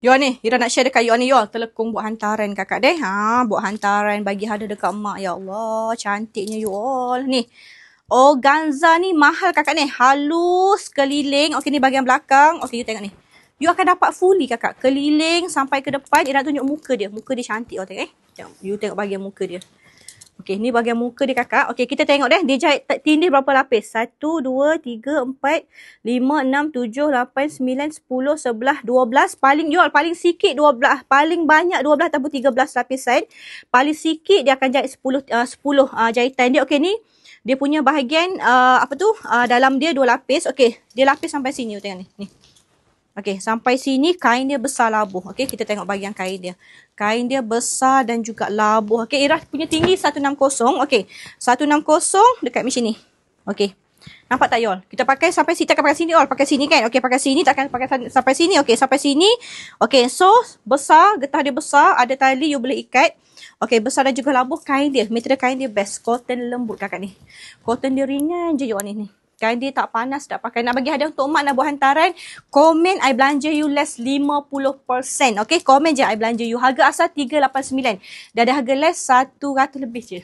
Yol ni, Ira nak share dekat Yol ni Yol. Telekung buat hantaran kakak deh. Buat hantaran bagi hadiah dekat mak. Ya Allah, cantiknya Yol. Ni, organza ni mahal kakak ni. Halus keliling. Okey, ni bahagian belakang. Okey, you tengok ni. You akan dapat fully kakak. Keliling sampai ke depan. Ira nak tunjuk muka dia. Muka dia cantik. Oh, tengok You tengok bahagian muka dia. Okey, ni bahagian muka dia kakak. Okey, kita tengok deh. Dia jahit tindih berapa lapis? 1, 2, 3, 4, 5, 6, 7, 8, 9, 10, 11, 12. Paling paling sikit 12. Paling banyak 12 ataupun 13 lapisan. Paling sikit dia akan jahit 10 jahitan dia. Okey, ni dia punya bahagian dalam dia 2 lapis. Okey, dia lapis sampai sini. Tengok ni. Ni. Okey, sampai sini kain dia besar labuh. Okey, kita tengok bahagian kain dia. Kain dia besar dan juga labuh. Okey, Ira punya tinggi 160. Okey, 160 dekat macam ni. Okey. Nampak tak Yol? Kita pakai sampai sini. Takkan pakai sini Yol. Pakai sini kan? Okey, pakai sini. Takkan pakai sampai sini. Okey, sampai sini. Okey, so besar. Getah dia besar. Ada tali you boleh ikat. Okey, besar dan juga labuh. Kain dia. Material kain dia best. Cotton lembut kakak ni. Cotton dia ringan je Yol ni. Kain dia tak panas, tak pakai. Nak bagi hadiah untuk mak, nak buat hantaran, komen I belanja you less 50%. Okey, komen je I belanja you. Harga asal 389. Dah ada harga less 100 lebih je.